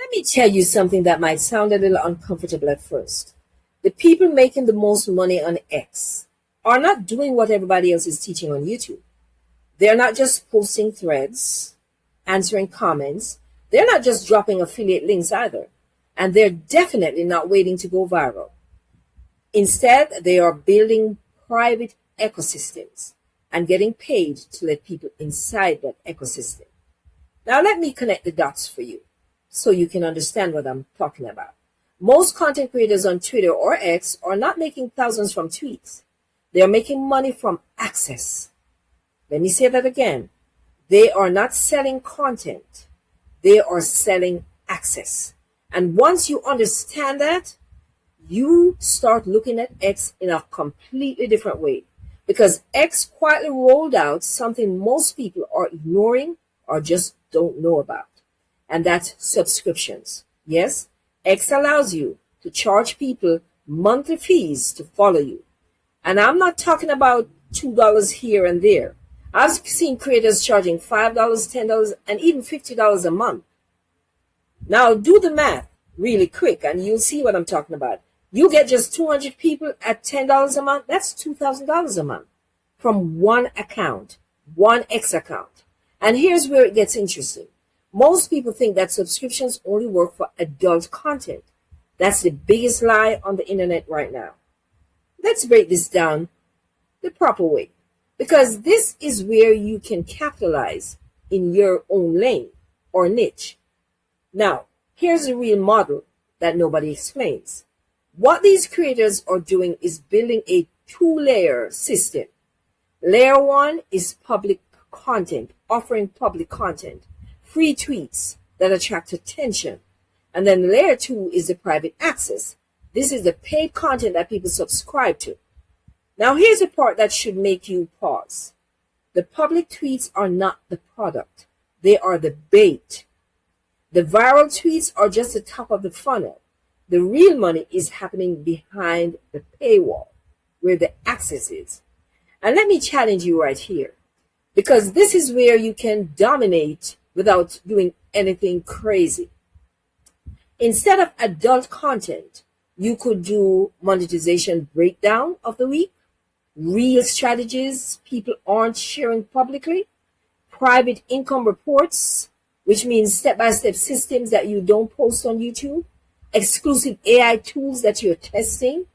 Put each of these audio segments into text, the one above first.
Let me tell you something that might sound a little uncomfortable at first. The people making the most money on X are not doing what everybody else is teaching on YouTube. They're not just posting threads, answering comments. They're not just dropping affiliate links either. And they're definitely not waiting to go viral. Instead, they are building private ecosystems and getting paid to let people inside that ecosystem. Now, let me connect the dots for you so you can understand what I'm talking about. Most content creators on Twitter or X are not making thousands from tweets. They are making money from access. Let me say that again. They are not selling content. They are selling access. And once you understand that, you start looking at X in a completely different way. Because X quietly rolled out something most people are ignoring or just don't know about. And that's subscriptions. Yes, X allows you to charge people monthly fees to follow you. And I'm not talking about $2 here and there. I've seen creators charging $5, $10, and even $50 a month. Now do the math really quick and you'll see what I'm talking about. You get just 200 people at $10 a month. That's $2,000 a month from one account, one X account. And here's where it gets interesting. Most people think that subscriptions only work for adult content. That's the biggest lie on the internet right now. Let's break this down the proper way, because this is where you can capitalize in your own lane or niche. Now, here's the real model that nobody explains. What these creators are doing is building a two-layer system. Layer one is public content, offering public content, free tweets that attract attention. And then layer two is the private access. This is the paid content that people subscribe to. Now here's the part that should make you pause. The public tweets are not the product. They are the bait. The viral tweets are just the top of the funnel. The real money is happening behind the paywall, where the access is. And let me challenge you right here, because this is where you can dominate without doing anything crazy. Instead of adult content, you could do monetization breakdown of the week, real strategies people aren't sharing publicly, private income reports, which means step-by-step systems that you don't post on YouTube, exclusive AI tools that you're testing,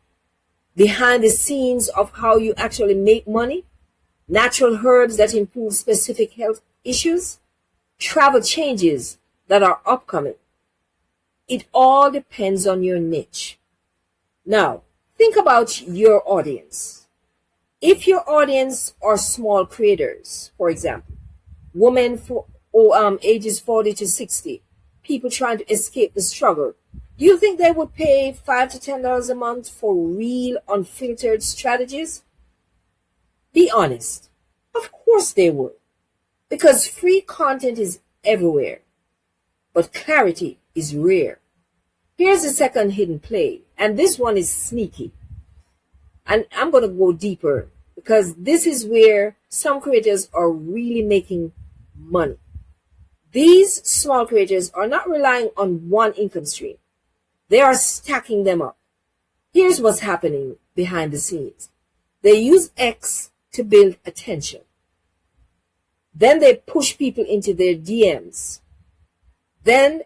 behind the scenes of how you actually make money, natural herbs that improve specific health issues, travel changes that are upcoming. It all depends on your niche. Now, think about your audience. If your audience are small creators, for example, women ages 40 to 60, people trying to escape the struggle, do you think they would pay $5 to $10 a month for real, unfiltered strategies? Be honest. Of course they would. Because free content is everywhere. But clarity is rare. Here's the second hidden play. And this one is sneaky. And I'm going to go deeper, because this is where some creators are really making money. These small creators are not relying on one income stream. They are stacking them up. Here's what's happening behind the scenes. They use X to build attention. Then they push people into their DMs. Then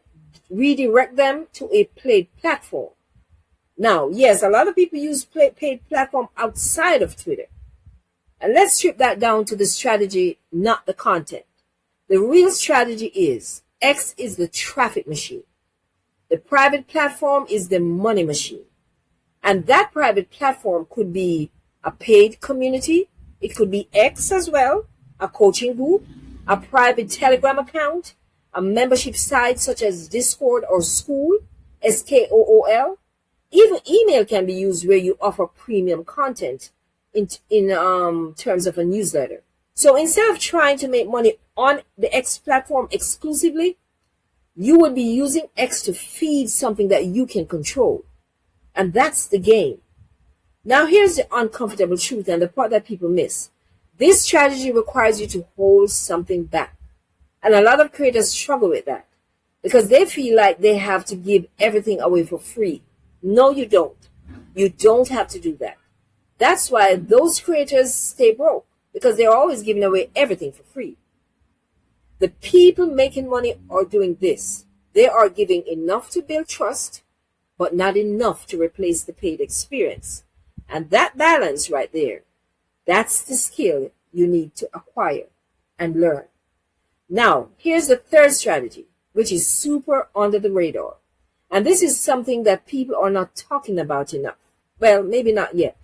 redirect them to a paid platform. Now, yes, a lot of people use paid platform outside of Twitter. And let's strip that down to the strategy, not the content. The real strategy is X is the traffic machine. The private platform is the money machine. And that private platform could be a paid community. It could be X as well, a coaching group, a private Telegram account, a membership site such as Discord or School, SKOOL. Even email can be used where you offer premium content in terms of a newsletter. So instead of trying to make money on the X platform exclusively, you would be using X to feed something that you can control. And that's the game. Now here's the uncomfortable truth and the part that people miss. This strategy requires you to hold something back. And a lot of creators struggle with that. because they feel like they have to give everything away for free. No, you don't. You don't have to do that. That's why those creators stay broke, because they're always giving away everything for free. The people making money are doing this. They are giving enough to build trust, but not enough to replace the paid experience. And that balance right there, that's the skill you need to acquire and learn. Now, here's the third strategy, which is super under the radar. And this is something that people are not talking about enough. Well, maybe not yet.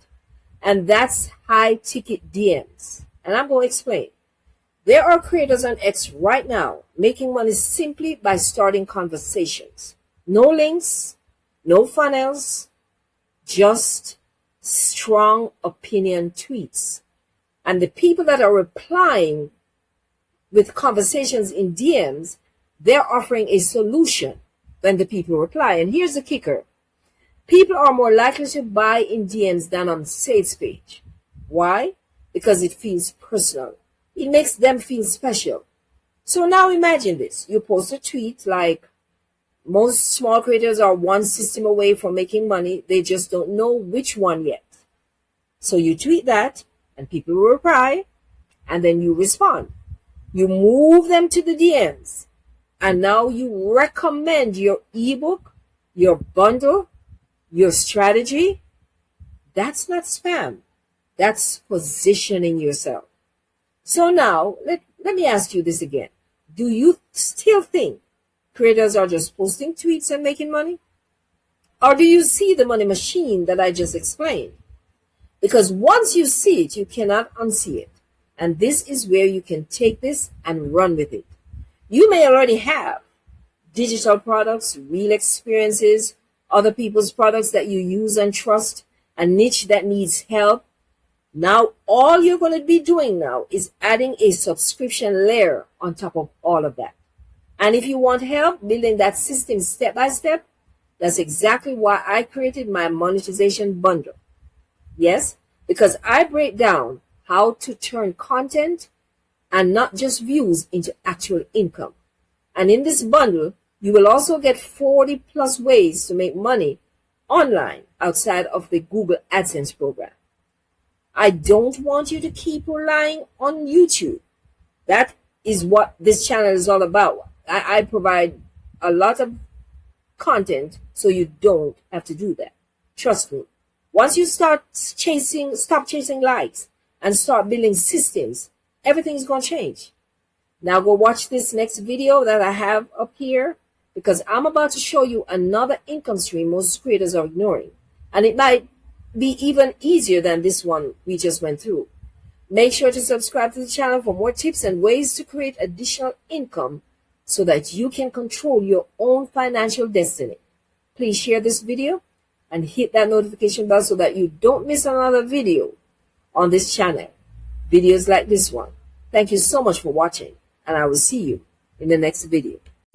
And that's high ticket DMs. And I'm going to explain. There are creators on X right now making money simply by starting conversations. No links, no funnels, just strong opinion tweets. And the people that are replying with conversations in DMs, they're offering a solution when the people reply. And here's the kicker. People are more likely to buy in DMs than on sales page. Why? Because it feels personal. It makes them feel special. So now imagine this. You post a tweet like, most small creators are one system away from making money. They just don't know which one yet. So you tweet that and people will reply and then you respond. You move them to the DMs and now you recommend your ebook, your bundle, your strategy. That's not spam. That's positioning yourself. So now, let me ask you this again. Do you still think creators are just posting tweets and making money? Or do you see the money machine that I just explained? Because once you see it, you cannot unsee it. And this is where you can take this and run with it. You may already have digital products, real experiences, other people's products that you use and trust, a niche that needs help. Now, all you're going to be doing now is adding a subscription layer on top of all of that. And if you want help building that system step by step, that's exactly why I created my monetization bundle. Yes, because I break down how to turn content and not just views into actual income. And in this bundle, you will also get 40 plus ways to make money online outside of the Google AdSense program. I don't want you to keep relying on YouTube. That is what this channel is all about. I provide a lot of content so you don't have to do that. Trust me. Once you stop chasing likes and start building systems, everything's going to change. Now go watch this next video that I have up here, because I'm about to show you another income stream most creators are ignoring. And it might be even easier than this one we just went through. Make sure to subscribe to the channel for more tips and ways to create additional income so that you can control your own financial destiny. Please share this video and hit that notification bell so that you don't miss another video on this channel. Videos like this one. Thank you so much for watching, and I will see you in the next video.